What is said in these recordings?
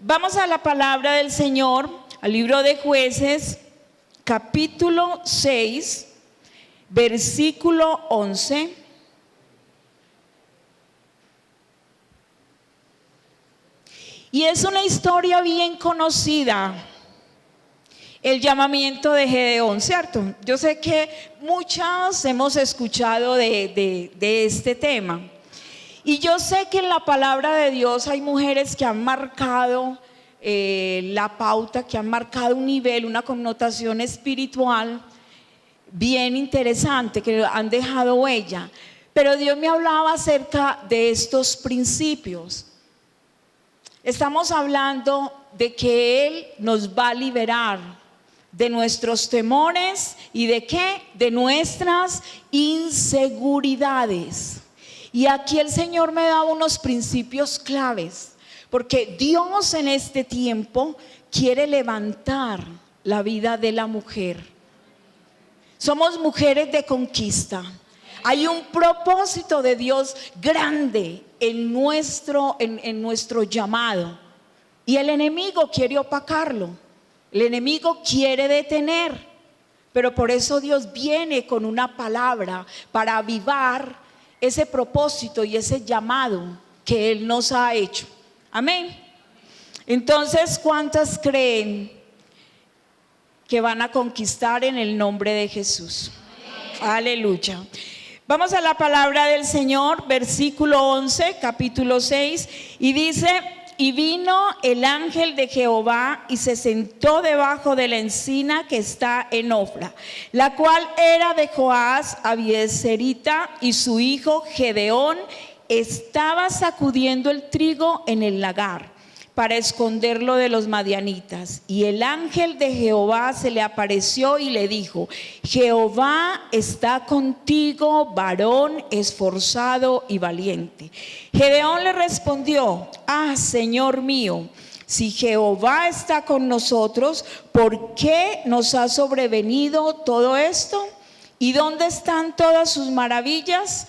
Vamos a la palabra del Señor, al libro de Jueces, capítulo 6, versículo 11. Y es una historia bien conocida, el llamamiento de Gedeón, ¿cierto? Yo sé que muchas hemos escuchado de este tema. Y yo sé que en la palabra de Dios hay mujeres que han marcado la pauta, que han marcado un nivel, una connotación espiritual bien interesante, que han dejado huella. Pero Dios me hablaba acerca de estos principios. Estamos hablando de que Él nos va a liberar de nuestros temores y de qué, de nuestras inseguridades. Y aquí el Señor me da unos principios claves, porque Dios en este tiempo quiere levantar la vida de la mujer. Somos mujeres de conquista. Hay un propósito de Dios grande en nuestro llamado. Y el enemigo quiere opacarlo. El enemigo quiere detener. Pero por eso Dios viene con una palabra para avivar ese propósito y ese llamado que Él nos ha hecho. Amén. Entonces, ¿cuántas creen que van a conquistar en el nombre de Jesús? Amén. Aleluya. Vamos a la palabra del Señor, versículo 11, capítulo 6, y dice: y vino el ángel de Jehová y se sentó debajo de la encina que está en Ofra, la cual era de Joás Abiezerita, y su hijo Gedeón estaba sacudiendo el trigo en el lagar para esconderlo de los madianitas. Y el ángel de Jehová se le apareció y le dijo: Jehová está contigo, varón esforzado y valiente. Gedeón le respondió: Señor mío, si Jehová está con nosotros, ¿por qué nos ha sobrevenido todo esto? ¿Y dónde están todas sus maravillas?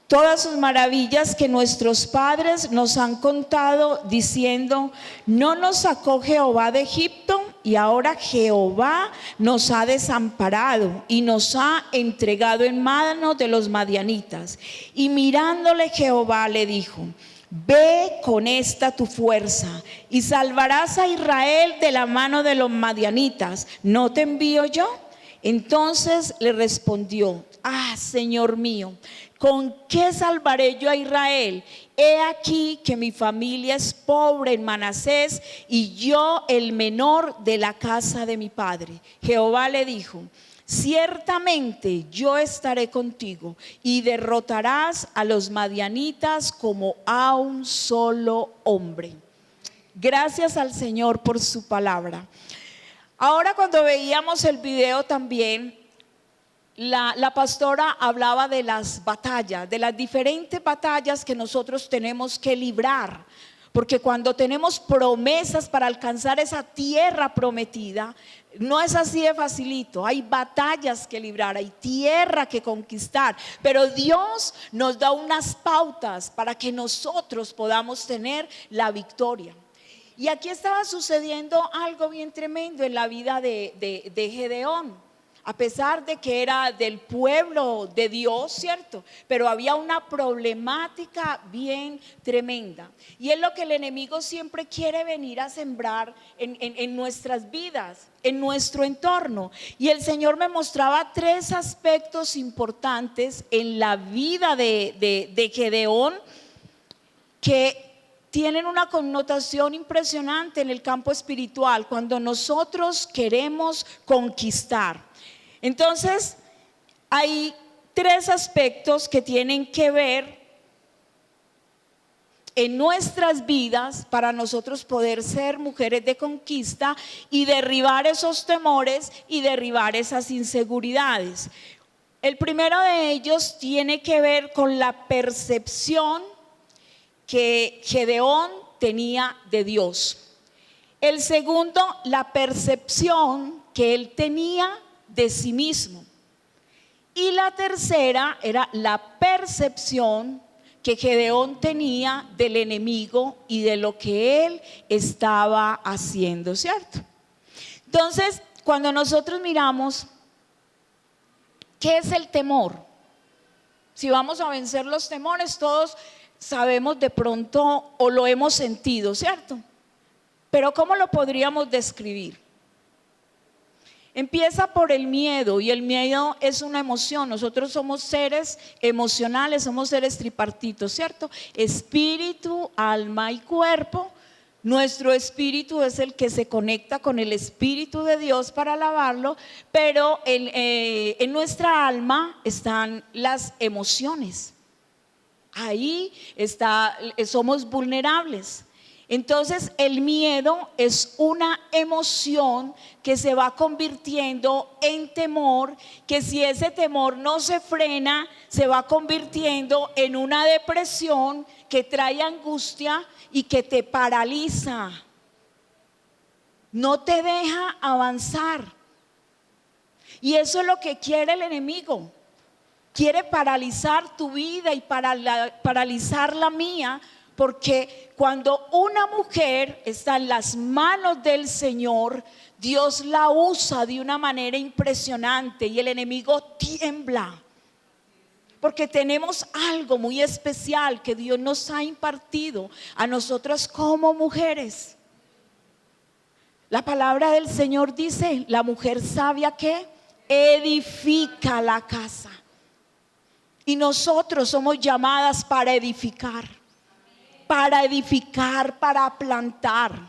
Todas sus maravillas que nuestros padres nos han contado, diciendo: ¿no nos sacó Jehová de Egipto? Y ahora Jehová nos ha desamparado y nos ha entregado en manos de los madianitas. Y mirándole Jehová le dijo: ve con esta tu fuerza y salvarás a Israel de la mano de los madianitas. ¿No te envío yo? Entonces le respondió: Señor mío, ¿con qué salvaré yo a Israel? He aquí que mi familia es pobre en Manasés y yo el menor de la casa de mi padre. Jehová le dijo: ciertamente yo estaré contigo y derrotarás a los madianitas como a un solo hombre. Gracias al Señor por su palabra. Ahora, cuando veíamos el video también, la pastora hablaba de las batallas, de las diferentes batallas que nosotros tenemos que librar. Porque cuando tenemos promesas para alcanzar esa tierra prometida, no es así de facilito. Hay batallas que librar, hay tierra que conquistar. Pero Dios nos da unas pautas para que nosotros podamos tener la victoria. Y aquí estaba sucediendo algo bien tremendo en la vida de Gedeón. A pesar de que era del pueblo de Dios, ¿cierto? Pero había una problemática bien tremenda. Y es lo que el enemigo siempre quiere venir a sembrar en nuestras vidas, en nuestro entorno. Y el Señor me mostraba tres aspectos importantes en la vida de Gedeón que tienen una connotación impresionante en el campo espiritual cuando nosotros queremos conquistar. Entonces, hay tres aspectos que tienen que ver en nuestras vidas para nosotros poder ser mujeres de conquista y derribar esos temores y derribar esas inseguridades. El primero de ellos tiene que ver con la percepción que Gedeón tenía de Dios. El segundo, la percepción que él tenía de sí mismo. Y la tercera era la percepción que Gedeón tenía del enemigo y de lo que él estaba haciendo, ¿cierto? Entonces, cuando nosotros miramos, ¿qué es el temor? Si vamos a vencer los temores, todos sabemos de pronto o lo hemos sentido, ¿cierto? Pero ¿cómo lo podríamos describir? Empieza por el miedo, y el miedo es una emoción. Nosotros somos seres emocionales, somos seres tripartitos, ¿cierto? Espíritu, alma y cuerpo. Nuestro espíritu es el que se conecta con el Espíritu de Dios para alabarlo, pero en nuestra alma están las emociones. Ahí somos vulnerables. Entonces el miedo es una emoción que se va convirtiendo en temor, que si ese temor no se frena, se va convirtiendo en una depresión que trae angustia y que te paraliza, no te deja avanzar. Y eso es lo que quiere el enemigo. Quiere paralizar tu vida y paralizar la mía. Porque cuando una mujer está en las manos del Señor, Dios la usa de una manera impresionante y el enemigo tiembla. Porque tenemos algo muy especial que Dios nos ha impartido a nosotras como mujeres. La palabra del Señor dice: la mujer sabia que edifica la casa. Y nosotros somos llamadas para edificar, para plantar.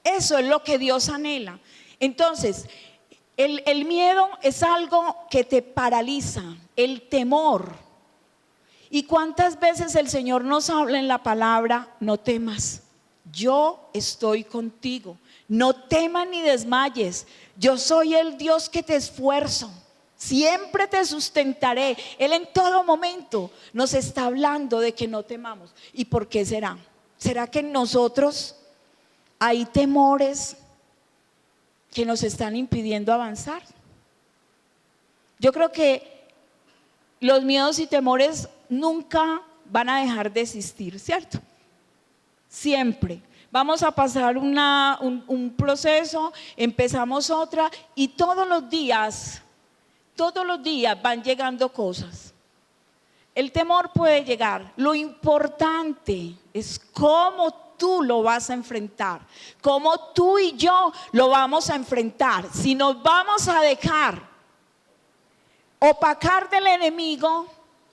Eso es lo que Dios anhela. Entonces, el miedo es algo que te paraliza, el temor. ¿Y cuántas veces el Señor nos habla en la palabra? No temas, yo estoy contigo. No temas ni desmayes, yo soy el Dios que te esfuerzo. Siempre te sustentaré. Él en todo momento nos está hablando de que no temamos. ¿Y por qué será? ¿Será que en nosotros hay temores que nos están impidiendo avanzar? Yo creo que los miedos y temores nunca van a dejar de existir, ¿cierto? Siempre. Vamos a pasar un proceso, empezamos otra y todos los días van llegando cosas. El temor puede llegar. Lo importante es cómo tú lo vas a enfrentar, cómo tú y yo lo vamos a enfrentar. Si nos vamos a dejar opacar del enemigo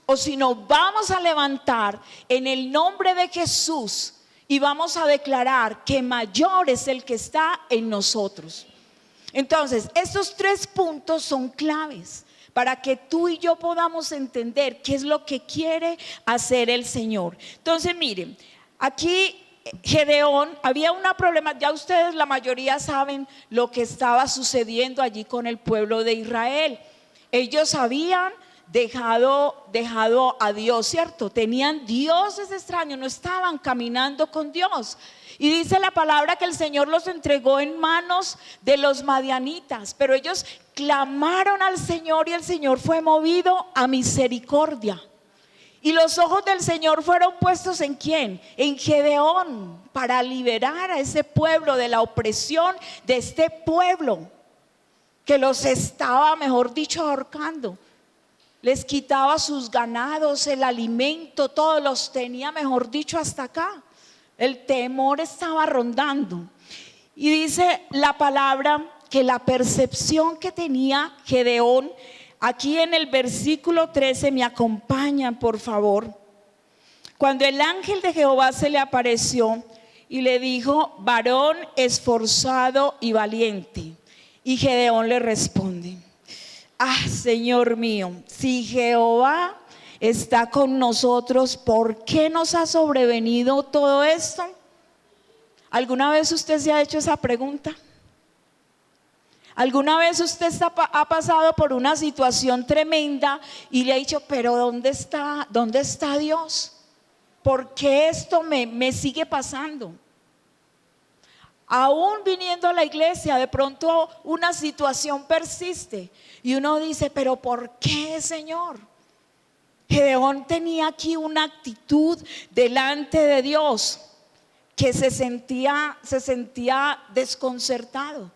o si nos vamos a levantar en el nombre de Jesús y vamos a declarar que mayor es el que está en nosotros. Entonces, estos 3 puntos son claves para que tú y yo podamos entender qué es lo que quiere hacer el Señor. Entonces, miren, aquí Gedeón, había un problema, ya ustedes la mayoría saben lo que estaba sucediendo allí con el pueblo de Israel. Ellos habían dejado a Dios, ¿cierto? Tenían dioses extraños, no estaban caminando con Dios. Y dice la palabra que el Señor los entregó en manos de los madianitas, pero ellos clamaron al Señor y el Señor fue movido a misericordia. Y los ojos del Señor fueron puestos ¿en quién? En Gedeón, para liberar a ese pueblo de la opresión de este pueblo que los estaba, mejor dicho, ahorcando. Les quitaba sus ganados, el alimento, todos los tenía, mejor dicho, hasta acá. El temor estaba rondando. Y dice la palabra que la percepción que tenía Gedeón, aquí en el versículo 13, me acompañan por favor. Cuando el ángel de Jehová se le apareció y le dijo: varón esforzado y valiente. Y Gedeón le responde: ah, Señor mío, si Jehová está con nosotros, ¿por qué nos ha sobrevenido todo esto? ¿Alguna vez usted se ha hecho esa pregunta? ¿Alguna vez usted ha pasado por una situación tremenda y le ha dicho: pero ¿dónde está Dios? ¿Por qué esto me sigue pasando? Aún viniendo a la iglesia, de pronto una situación persiste y uno dice: pero ¿por qué, Señor? Gedeón tenía aquí una actitud delante de Dios que se sentía desconcertado.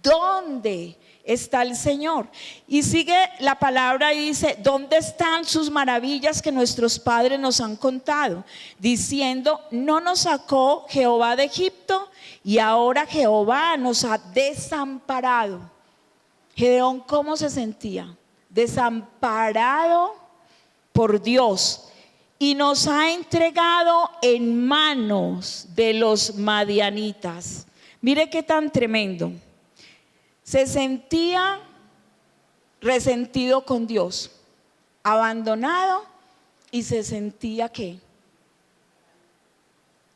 ¿Dónde está el Señor? Y sigue la palabra y dice: ¿dónde están sus maravillas que nuestros padres nos han contado? Diciendo: ¿no nos sacó Jehová de Egipto? Y ahora Jehová nos ha desamparado. Gedeón, ¿cómo se sentía? Desamparado por Dios, y nos ha entregado en manos de los madianitas. Mire qué tan tremendo. Se sentía resentido con Dios, abandonado, y se sentía ¿qué?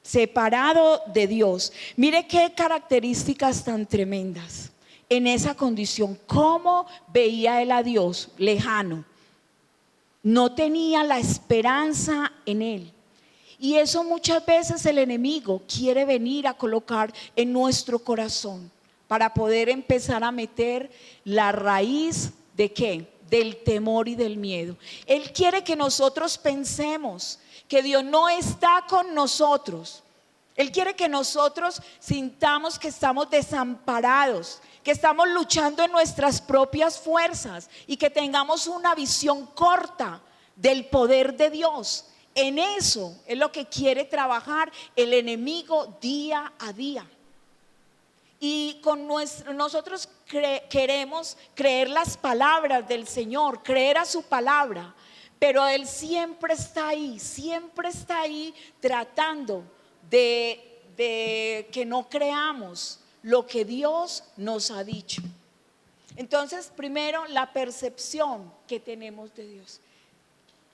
Separado de Dios. Mire qué características tan tremendas en esa condición. ¿Cómo veía él a Dios? Lejano. No tenía la esperanza en él. Y eso muchas veces el enemigo quiere venir a colocar en nuestro corazón para poder empezar a meter la raíz de ¿qué? Del temor y del miedo. Él quiere que nosotros pensemos que Dios no está con nosotros. Él quiere que nosotros sintamos que estamos desamparados, que estamos luchando en nuestras propias fuerzas y que tengamos una visión corta del poder de Dios. En eso es lo que quiere trabajar el enemigo día a día. Y con nosotros queremos creer las palabras del Señor, creer a su palabra, pero Él siempre está ahí tratando de que no creamos lo que Dios nos ha dicho. Entonces, primero, la percepción que tenemos de Dios.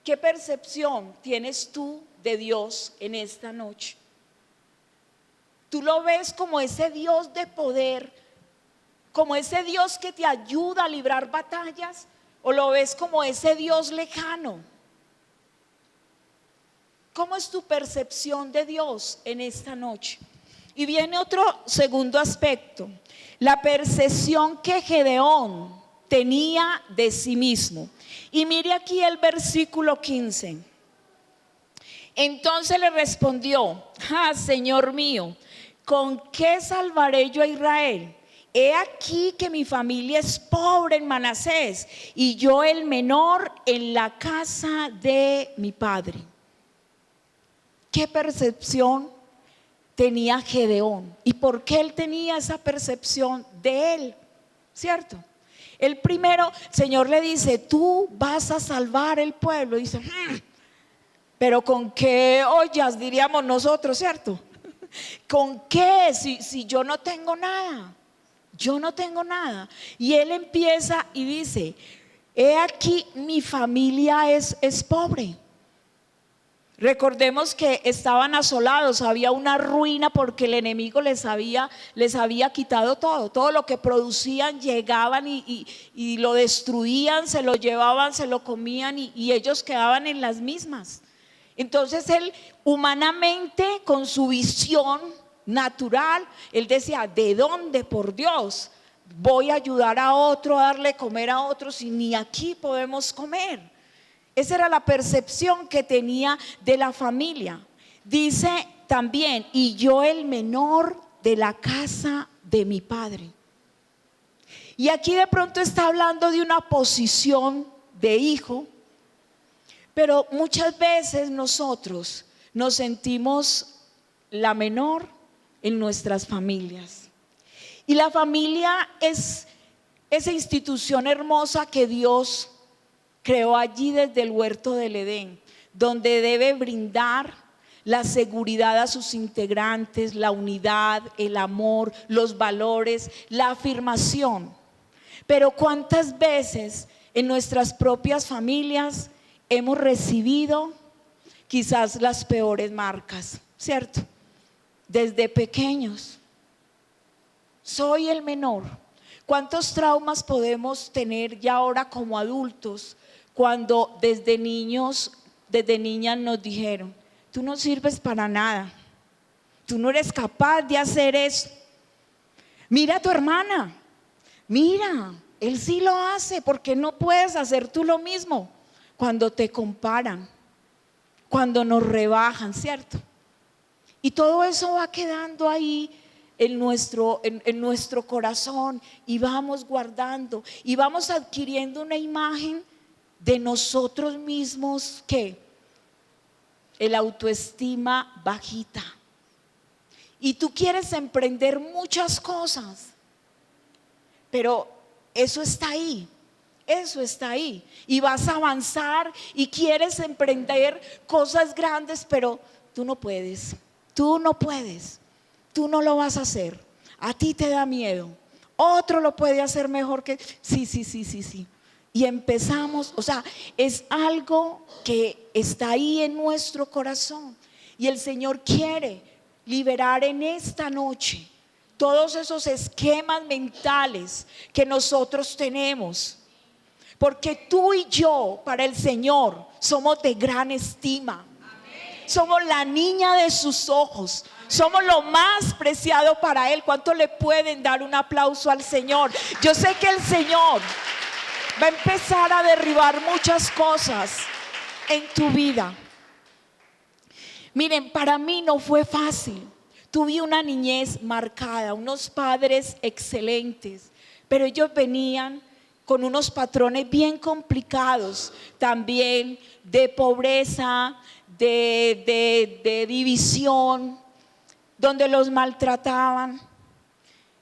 ¿Qué percepción tienes tú de Dios en esta noche? ¿Tú lo ves como ese Dios de poder, como ese Dios que te ayuda a librar batallas, o lo ves como ese Dios lejano? ¿Cómo es tu percepción de Dios en esta noche? Y viene otro segundo aspecto, la percepción que Gedeón tenía de sí mismo. Y mire aquí el versículo 15. Entonces le respondió: Señor mío, ¿con qué salvaré yo a Israel? He aquí que mi familia es pobre en Manasés, y yo el menor en la casa de mi padre. ¿Qué percepción tenía Gedeón? ¿Y por qué él tenía esa percepción de él? ¿Cierto? El primero, el Señor le dice: tú vas a salvar el pueblo. Dice: pero ¿con qué ollas? Diríamos nosotros, ¿cierto? ¿Con qué? Si yo no tengo nada. Yo no tengo nada. Y él empieza y dice: he aquí mi familia es pobre. Recordemos que estaban asolados, había una ruina porque el enemigo les había quitado todo lo que producían. Llegaban y lo destruían, se lo llevaban, se lo comían, y ellos quedaban en las mismas. Entonces él, humanamente, con su visión natural, él decía: ¿de dónde, por Dios, voy a ayudar a otro, a darle comer a otro, si ni aquí podemos comer? Esa era la percepción que tenía de la familia. Dice también: y yo el menor de la casa de mi padre. Y aquí de pronto está hablando de una posición de hijo, pero muchas veces nosotros nos sentimos la menor en nuestras familias. Y la familia es esa institución hermosa que Dios creó allí desde el huerto del Edén, donde debe brindar la seguridad a sus integrantes, la unidad, el amor, los valores, la afirmación. Pero ¿cuántas veces en nuestras propias familias hemos recibido quizás las peores marcas? ¿Cierto? Desde pequeños. Soy el menor. ¿Cuántos traumas podemos tener ya ahora como adultos, cuando desde niños, desde niñas nos dijeron: tú no sirves para nada, tú no eres capaz de hacer eso? Mira a tu hermana, mira, él sí lo hace, ¿por qué no puedes hacer tú lo mismo? cuando te comparan, cuando nos rebajan, ¿cierto? Y todo eso va quedando ahí en nuestro corazón, y vamos guardando y vamos adquiriendo una imagen de nosotros mismos que el autoestima bajita. Y tú quieres emprender muchas cosas, pero eso está ahí. Eso está ahí, y vas a avanzar y quieres emprender cosas grandes, pero tú no puedes, tú no puedes, tú no lo vas a hacer. A ti te da miedo, otro lo puede hacer mejor que… Sí. Y empezamos, o sea, es algo que está ahí en nuestro corazón, y el Señor quiere liberar en esta noche todos esos esquemas mentales que nosotros tenemos. Porque tú y yo, para el Señor, somos de gran estima. Somos la niña de sus ojos. Somos lo más preciado para Él. ¿Cuánto le pueden dar un aplauso al Señor? Yo sé que el Señor va a empezar a derribar muchas cosas en tu vida. Miren, para mí no fue fácil. Tuve una niñez marcada, unos padres excelentes, pero ellos venían con unos patrones bien complicados, también de pobreza, de división, donde los maltrataban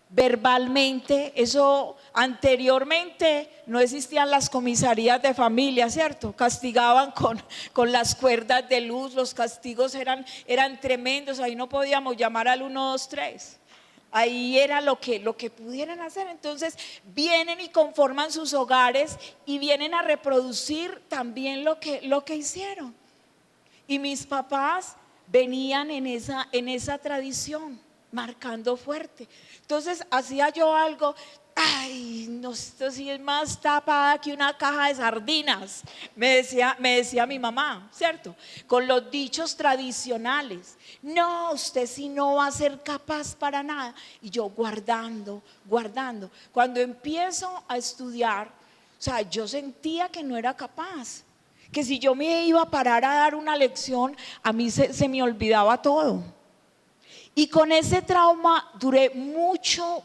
verbalmente. Eso anteriormente no existían las comisarías de familia, ¿cierto? Castigaban con las cuerdas de luz, los castigos eran tremendos, ahí no podíamos llamar al 123. Ahí era lo que pudieran hacer. Entonces vienen y conforman sus hogares y vienen a reproducir también lo que hicieron. Y mis papás venían en esa tradición, marcando fuerte. Entonces hacía yo algo, ay, no, esto sí es más tapada que una caja de sardinas, me decía mi mamá, ¿cierto? Con los dichos tradicionales. No, usted sí no va a ser capaz para nada. Y yo guardando. Cuando empiezo a estudiar, o sea, yo sentía que no era capaz, que si yo me iba a parar a dar una lección, a mí se me olvidaba todo. Y con ese trauma duré mucho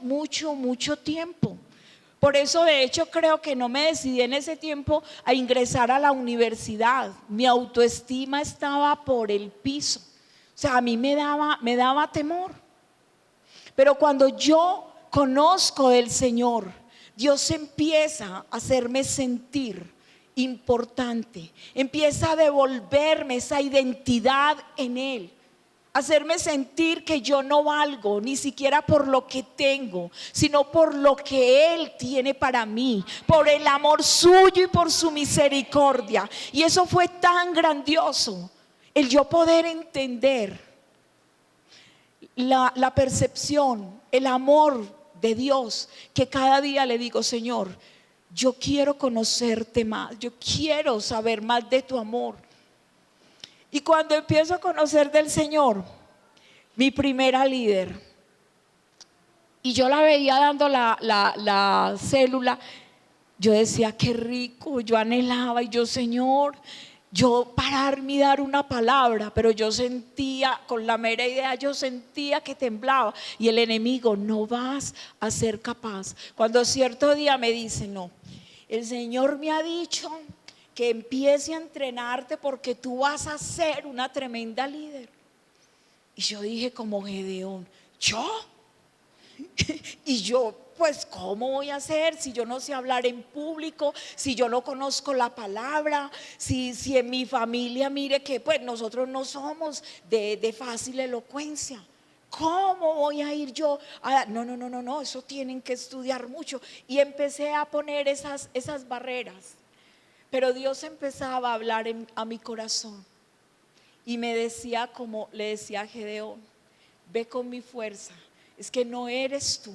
tiempo. Por eso, de hecho, creo que no me decidí en ese tiempo a ingresar a la universidad. Mi autoestima estaba por el piso. O sea, a mí me daba temor. Pero cuando yo conozco del Señor, Dios empieza a hacerme sentir importante. Empieza a devolverme esa identidad en Él. Hacerme sentir que yo no valgo ni siquiera por lo que tengo, sino por lo que Él tiene para mí, por el amor suyo y por su misericordia. Y eso fue tan grandioso, el yo poder entender la percepción, el amor de Dios, que cada día le digo: Señor, yo quiero conocerte más, yo quiero saber más de tu amor. Y cuando empiezo a conocer del Señor, mi primera líder, y yo la veía dando la célula, yo decía: qué rico. Yo anhelaba, y yo: Señor, yo pararme y dar una palabra, pero yo sentía, con la mera idea, yo sentía que temblaba. Y el enemigo: no vas a ser capaz. Cuando cierto día me dice: no, el Señor me ha dicho que empiece a entrenarte porque tú vas a ser una tremenda líder. Y yo dije como Gedeón: ¿yo? Y yo, pues, ¿cómo voy a hacer si yo no sé hablar en público, si yo no conozco la palabra, si en mi familia, mire que pues nosotros no somos de fácil elocuencia? ¿Cómo voy a ir yo a no, eso tienen que estudiar mucho? Y empecé a poner esas barreras. Pero Dios empezaba a hablar a mi corazón y me decía, como le decía a Gedeón: ve con mi fuerza, es que no eres tú,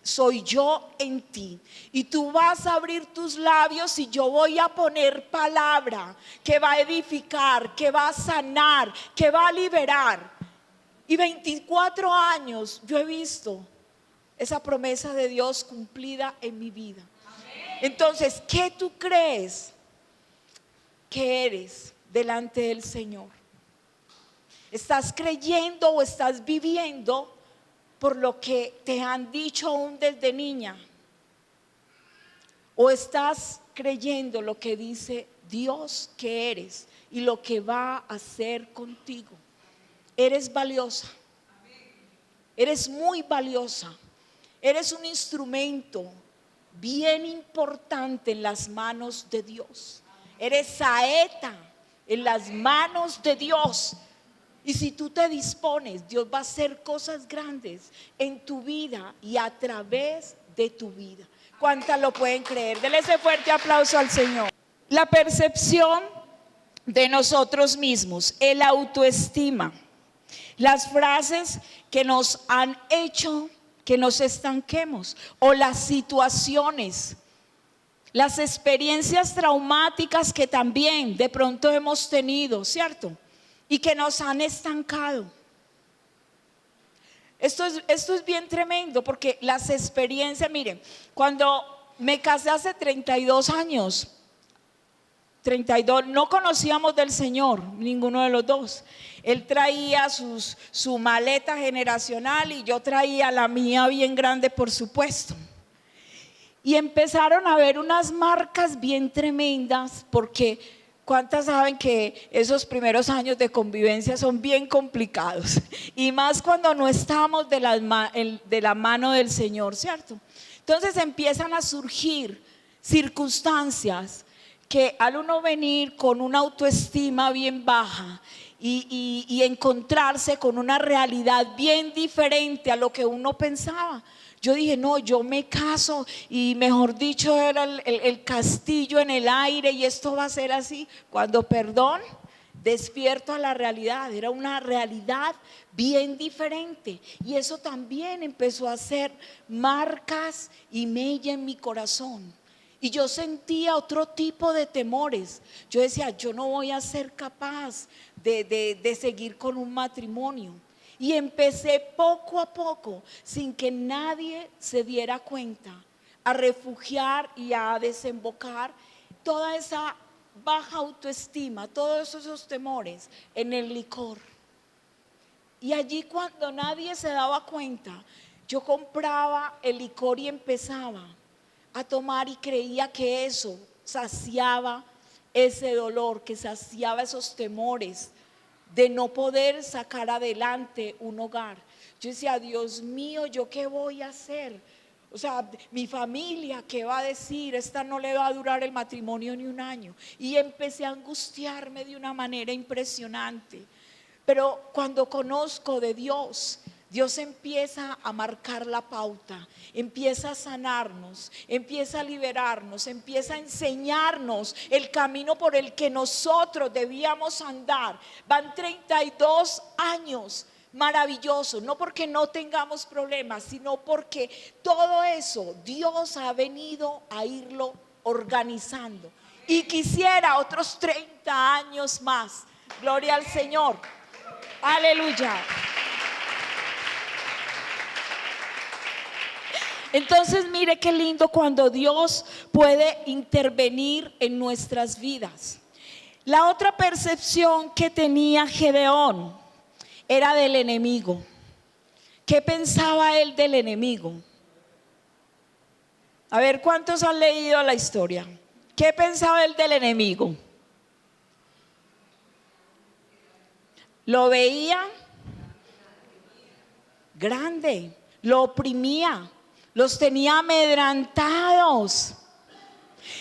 soy yo en ti, y tú vas a abrir tus labios y yo voy a poner palabra que va a edificar, que va a sanar, que va a liberar. Y 24 años yo he visto esa promesa de Dios cumplida en mi vida. Entonces, ¿qué tú crees que eres delante del Señor? ¿Estás creyendo o estás viviendo por lo que te han dicho aún desde niña? ¿O estás creyendo lo que dice Dios que eres y lo que va a hacer contigo? Eres valiosa, eres muy valiosa, eres un instrumento bien importante en las manos de Dios. Eres saeta en las manos de Dios. Y si tú te dispones, Dios va a hacer cosas grandes en tu vida y a través de tu vida. ¿Cuántas lo pueden creer? Denle ese fuerte aplauso al Señor. La percepción de nosotros mismos, el autoestima, las frases que nos han hecho que nos estanquemos, o las situaciones, las experiencias traumáticas que también de pronto hemos tenido, ¿cierto? Y que nos han estancado. Esto es bien tremendo, porque las experiencias, miren, cuando me casé hace 32 años, 32, no conocíamos del Señor, ninguno de los dos. Él traía su maleta generacional y yo traía la mía bien grande, por supuesto. Y empezaron a ver unas marcas bien tremendas, porque ¿cuántas saben que esos primeros años de convivencia son bien complicados? Y más cuando no estamos de la mano del Señor, ¿cierto? Entonces empiezan a surgir circunstancias que al uno venir con una autoestima bien baja y encontrarse con una realidad bien diferente a lo que uno pensaba. Yo dije, no, yo me caso y mejor dicho era el castillo en el aire y esto va a ser así. Cuando, perdón, despierto a la realidad, era una realidad bien diferente. Y eso también empezó a hacer marcas y mella en mi corazón. Y yo sentía otro tipo de temores. Yo decía, yo no voy a ser capaz de seguir con un matrimonio. Y empecé poco a poco, sin que nadie se diera cuenta, a refugiar y a desembocar toda esa baja autoestima, todos esos temores en el licor. Y allí, cuando nadie se daba cuenta, yo compraba el licor y empezaba a tomar, y creía que eso saciaba ese dolor, que saciaba esos temores de no poder sacar adelante un hogar. Yo decía, Dios mío, ¿yo qué voy a hacer? O sea, mi familia, ¿qué va a decir? Esta no le va a durar el matrimonio ni un año. Y empecé a angustiarme de una manera impresionante. Pero cuando conozco de Dios, Dios empieza a marcar la pauta, empieza a sanarnos, empieza a liberarnos, empieza a enseñarnos el camino por el que nosotros debíamos andar. Van 32 años maravillosos, no porque no tengamos problemas, sino porque todo eso Dios ha venido a irlo organizando. Y quisiera otros 30 años más. Gloria al Señor. Aleluya. Entonces, mire qué lindo cuando Dios puede intervenir en nuestras vidas. La otra percepción que tenía Gedeón era del enemigo. ¿Qué pensaba él del enemigo? A ver, ¿cuántos han leído la historia? ¿Qué pensaba él del enemigo? Lo veía grande, lo oprimía, los tenía amedrantados.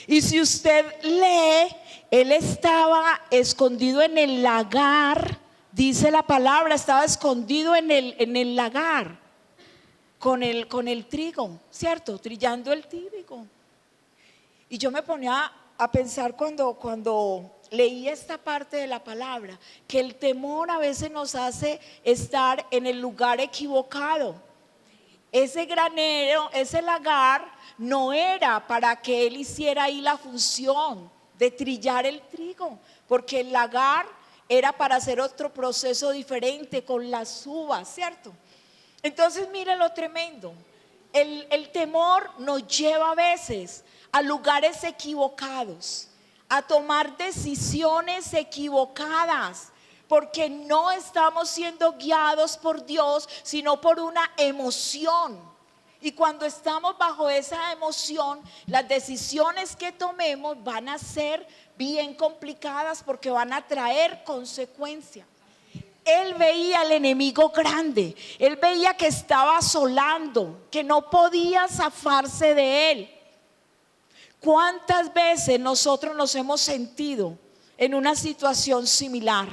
Y si usted lee, él estaba escondido en el lagar, dice la palabra, estaba escondido en el lagar con el trigo, ¿cierto? Trillando el trigo. Y yo me ponía a pensar cuando leí esta parte de la palabra, que el temor a veces nos hace estar en el lugar equivocado. Ese granero, ese lagar, no era para que él hiciera ahí la función de trillar el trigo, porque el lagar era para hacer otro proceso diferente con las uvas, ¿cierto? Entonces, mire lo tremendo. El temor nos lleva a veces a lugares equivocados, a tomar decisiones equivocadas, porque no estamos siendo guiados por Dios, sino por una emoción. Y cuando estamos bajo esa emoción, las decisiones que tomemos van a ser bien complicadas porque van a traer consecuencias. Él veía al enemigo grande, él veía que estaba asolando, que no podía zafarse de él. ¿Cuántas veces nosotros nos hemos sentido en una situación similar?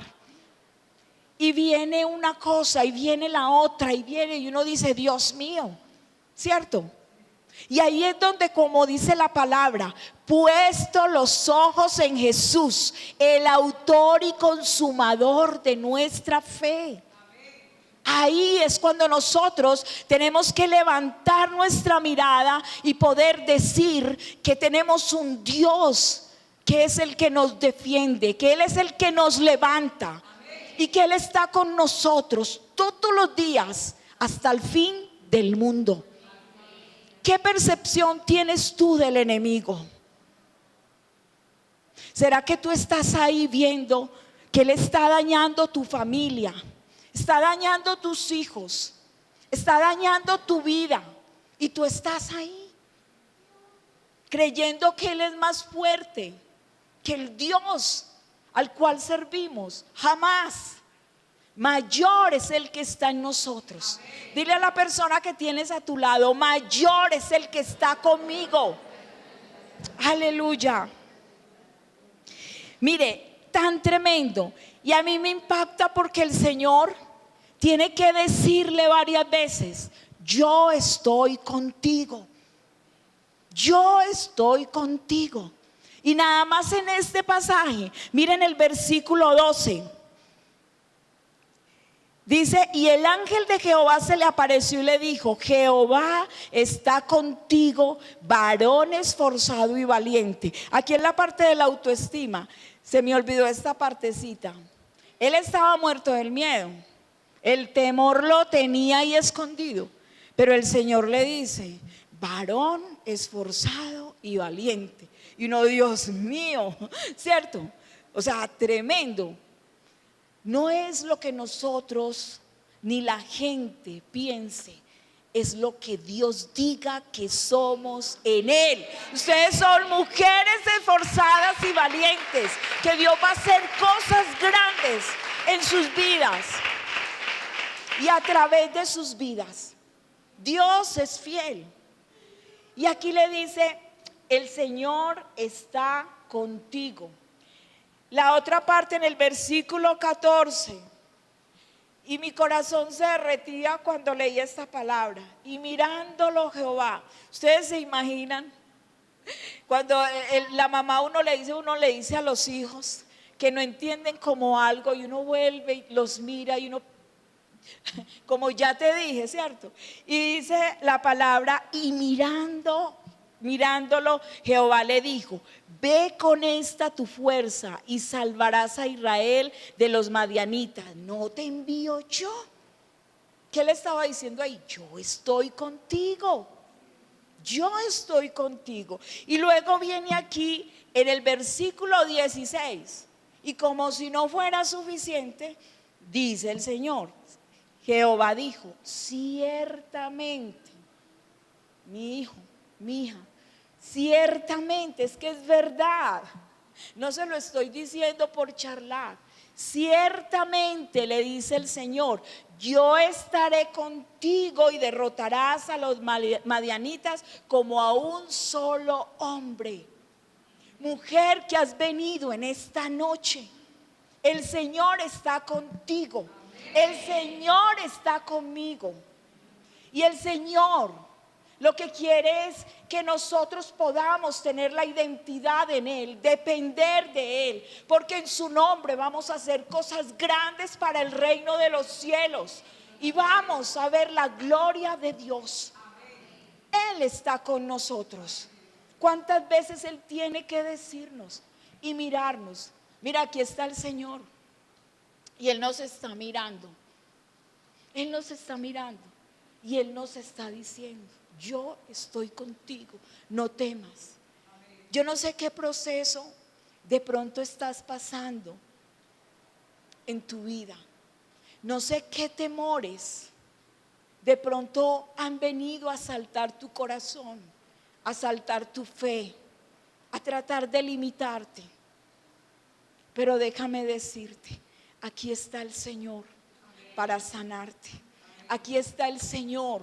Y viene una cosa y viene la otra y viene y uno dice, Dios mío, ¿cierto? Y ahí es donde, como dice la palabra, puesto los ojos en Jesús, el autor y consumador de nuestra fe. Ahí es cuando nosotros tenemos que levantar nuestra mirada y poder decir que tenemos un Dios que es el que nos defiende, que Él es el que nos levanta y que Él está con nosotros todos los días hasta el fin del mundo. ¿Qué percepción tienes tú del enemigo? ¿Será que tú estás ahí viendo que Él está dañando tu familia? Está dañando tus hijos, está dañando tu vida, y tú estás ahí creyendo que Él es más fuerte que el Dios al cual servimos. Jamás. Mayor es el que está en nosotros. Dile a la persona que tienes a tu lado, mayor es el que está conmigo. Aleluya. Mire, tan tremendo. Y a mí me impacta porque el Señor tiene que decirle varias veces, yo estoy contigo. Yo estoy contigo. Y nada más en este pasaje, miren el versículo 12. Dice, y el ángel de Jehová se le apareció y le dijo, Jehová está contigo, varón esforzado y valiente. Aquí en la parte de la autoestima, se me olvidó esta partecita. Él estaba muerto del miedo, el temor lo tenía ahí escondido, pero el Señor le dice, varón esforzado y valiente. Y uno, Dios mío, ¿cierto? O sea, tremendo. No es lo que nosotros ni la gente piense, es lo que Dios diga que somos en Él. Ustedes son mujeres esforzadas y valientes, que Dios va a hacer cosas grandes en sus vidas y a través de sus vidas. Dios es fiel. Y aquí le dice, el Señor está contigo. La otra parte en el versículo 14, y mi corazón se derretía cuando leía esta palabra. Y mirándolo Jehová, ¿ustedes se imaginan? Cuando la mamá uno le dice a los hijos que no entienden como algo, y uno vuelve y los mira y uno, como ya te dije, ¿cierto? Y dice la palabra, y mirándolo, Jehová le dijo, ve con esta tu fuerza y salvarás a Israel de los madianitas. ¿No te envío yo? ¿Qué le estaba diciendo ahí? Yo estoy contigo. Yo estoy contigo. Y luego viene aquí en el versículo 16, y como si no fuera suficiente, dice el Señor, Jehová dijo, ciertamente, mi hijo, mi hija, ciertamente, es que es verdad, no se lo estoy diciendo por charlar. Ciertamente, le dice el Señor, yo estaré contigo y derrotarás a los madianitas como a un solo hombre. Mujer que has venido en esta noche, el Señor está contigo, el Señor está conmigo. Y el Señor lo que quiere es que nosotros podamos tener la identidad en Él, depender de Él, porque en su nombre vamos a hacer cosas grandes para el reino de los cielos y vamos a ver la gloria de Dios. Él está con nosotros. ¿Cuántas veces Él tiene que decirnos y mirarnos? Mira, aquí está el Señor y Él nos está mirando. Él nos está mirando y Él nos está diciendo, yo estoy contigo, no temas. Yo no sé qué proceso de pronto estás pasando en tu vida. No sé qué temores de pronto han venido a asaltar tu corazón, a asaltar tu fe, a tratar de limitarte. Pero déjame decirte, aquí está el Señor para sanarte. Aquí está el Señor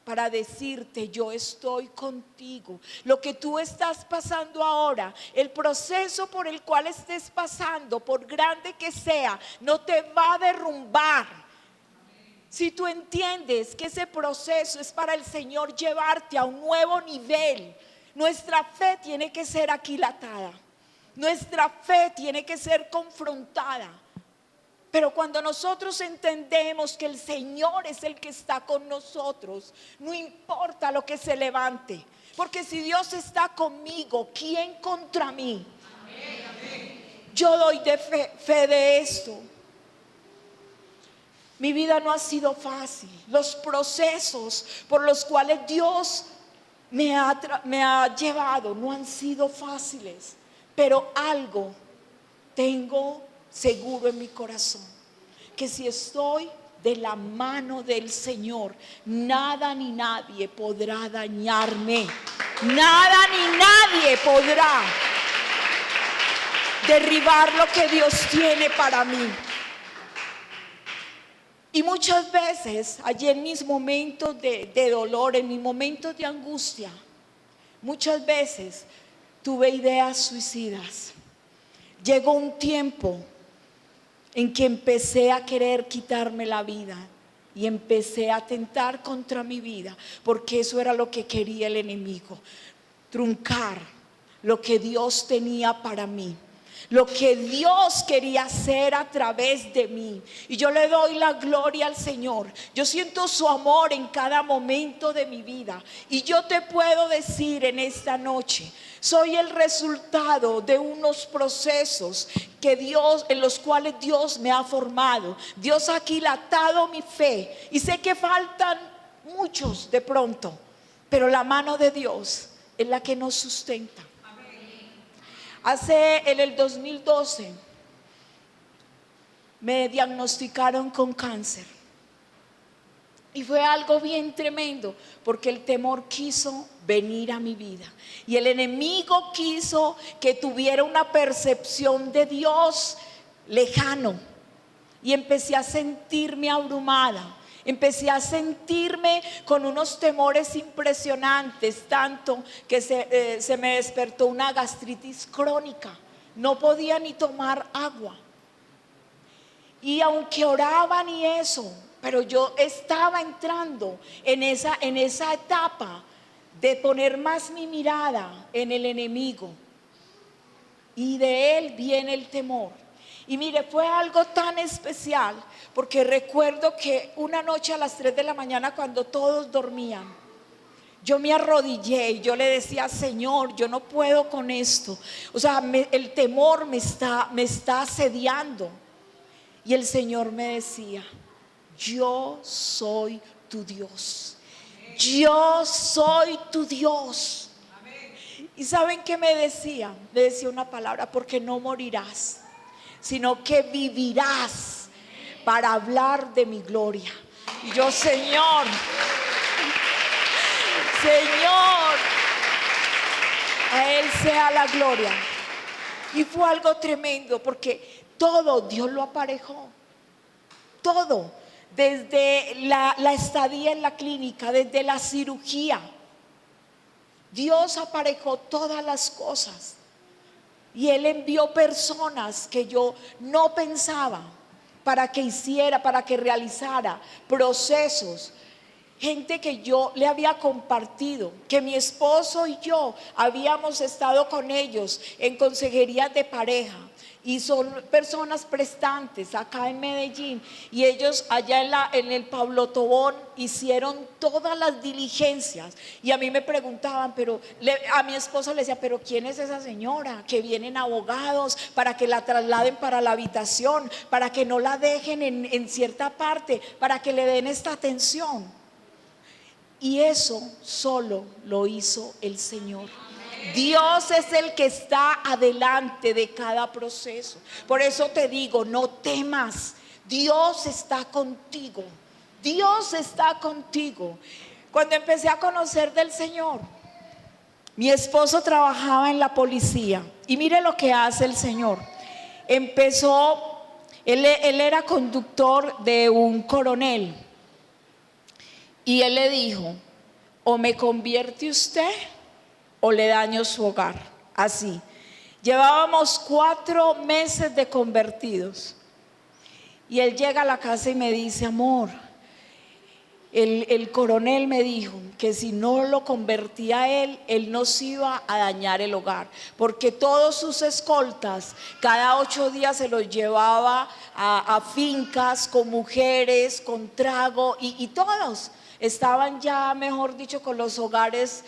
para decirte: yo estoy contigo. Lo que tú estás pasando ahora, el proceso por el cual estés pasando, por grande que sea, no te va a derrumbar. Si tú entiendes que ese proceso es para el Señor llevarte a un nuevo nivel, nuestra fe tiene que ser aquilatada, nuestra fe tiene que ser confrontada. Pero cuando nosotros entendemos que el Señor es el que está con nosotros, no importa lo que se levante, porque si Dios está conmigo, ¿quién contra mí? Yo doy fe de esto. Mi vida no ha sido fácil. Los procesos por los cuales Dios me ha llevado no han sido fáciles, pero algo tengo seguro en mi corazón: que si estoy de la mano del Señor, nada ni nadie podrá dañarme. Nada ni nadie podrá derribar lo que Dios tiene para mí. Y muchas veces, allí en mis momentos de dolor, en mis momentos de angustia, muchas veces tuve ideas suicidas. Llegó un tiempo en que empecé a querer quitarme la vida y empecé a atentar contra mi vida, porque eso era lo que quería el enemigo: truncar lo que Dios tenía para mí, lo que Dios quería hacer a través de mí. Y yo le doy la gloria al Señor. Yo siento su amor en cada momento de mi vida. Y yo te puedo decir en esta noche: soy el resultado de unos procesos en los cuales Dios me ha formado. Dios ha aquilatado mi fe. Y sé que faltan muchos de pronto, pero la mano de Dios es la que nos sustenta. En el 2012 me diagnosticaron con cáncer. Y fue algo bien tremendo, porque el temor quiso venir a mi vida. Y el enemigo quiso que tuviera una percepción de Dios lejano. Y empecé a sentirme abrumada. Empecé a sentirme con unos temores impresionantes, tanto que se me despertó una gastritis crónica. No podía ni tomar agua. Y aunque oraban y eso, pero yo estaba entrando en esa etapa de poner más mi mirada en el enemigo. Y de él viene el temor. Y mire, fue algo tan especial, porque recuerdo que una noche a las 3 de la mañana, cuando todos dormían, yo me arrodillé y yo le decía: Señor, yo no puedo con esto. O sea, el temor me está asediando. Y el Señor me decía: yo soy tu Dios. Yo soy tu Dios. ¿Y saben qué me decía? Me decía una palabra: porque no morirás, sino que vivirás para hablar de mi gloria. Y yo: Señor, a Él sea la gloria. Y fue algo tremendo, porque todo Dios lo aparejó. Todo, desde la estadía en la clínica, desde la cirugía, Dios aparejó todas las cosas. Y Él envió personas que yo no pensaba para que realizara procesos. Gente que yo le había compartido, que mi esposo y yo habíamos estado con ellos en consejerías de pareja. Y son personas prestantes acá en Medellín. Y ellos allá en el Pablo Tobón hicieron todas las diligencias. Y a mí me preguntaban, a mi esposo le decía: pero ¿quién es esa señora? Que vienen abogados para que la trasladen para la habitación, para que no la dejen en cierta parte, para que le den esta atención. Y eso solo lo hizo el Señor. Dios es el que está adelante de cada proceso. Por eso te digo, no temas. Dios está contigo. Dios está contigo. Cuando empecé a conocer del Señor, mi esposo trabajaba en la policía. Y mire lo que hace el Señor. Él era conductor de un coronel. Y él le dijo: o me convierte usted o le daño su hogar. Así. Llevábamos 4 meses de convertidos. Y él llega a la casa y me dice: amor, el coronel me dijo que si no lo convertía él nos iba a dañar el hogar, porque todos sus escoltas cada 8 días se los llevaba a fincas con mujeres, con trago, y todos estaban ya, mejor dicho, con los hogares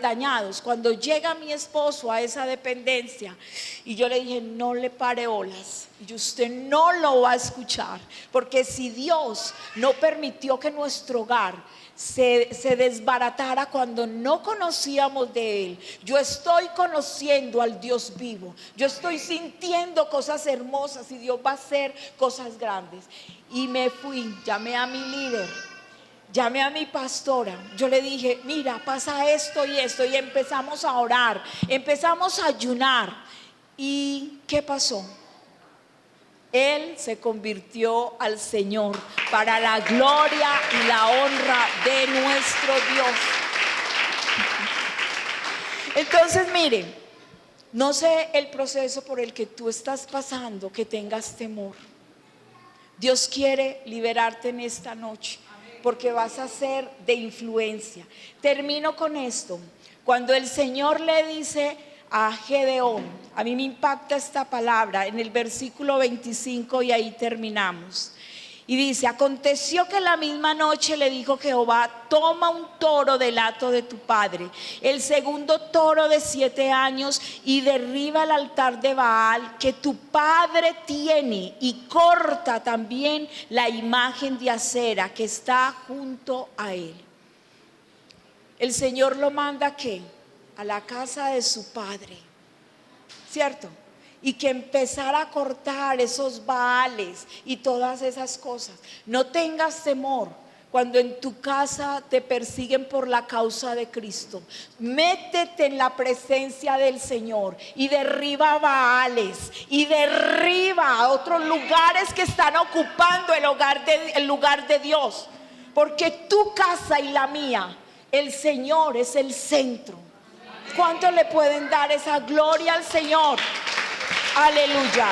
dañados. Cuando llega mi esposo a esa dependencia, y yo le dije: no le pare bolas, y usted no lo va a escuchar, porque si Dios no permitió que nuestro hogar se desbaratara cuando no conocíamos de Él, yo estoy conociendo al Dios vivo, yo estoy sintiendo cosas hermosas y Dios va a hacer cosas grandes. Y me fui, llamé a mi líder, llamé a mi pastora, yo le dije: mira, pasa esto y esto, y empezamos a orar, empezamos a ayunar. ¿Y qué pasó? Él se convirtió al Señor para la gloria y la honra de nuestro Dios. Entonces, mire, no sé el proceso por el que tú estás pasando, que tengas temor. Dios quiere liberarte en esta noche, porque vas a ser de influencia. Termino con esto. Cuando el Señor le dice a Gedeón, a mí me impacta esta palabra en el versículo 25, y ahí terminamos. Y dice: aconteció que la misma noche le dijo Jehová: toma un toro del hato de tu padre, el segundo toro de 7 años, y derriba el altar de Baal que tu padre tiene, y corta también la imagen de acera que está junto a él. El Señor lo manda ¿a qué? A la casa de su padre, ¿cierto? Y que empezara a cortar esos baales y todas esas cosas. No tengas temor cuando en tu casa te persiguen por la causa de Cristo. Métete en la presencia del Señor y derriba baales, y derriba a otros lugares que están ocupando el lugar de Dios, porque tu casa y la mía, el Señor es el centro. ¿Cuánto le pueden dar esa gloria al Señor? Aleluya.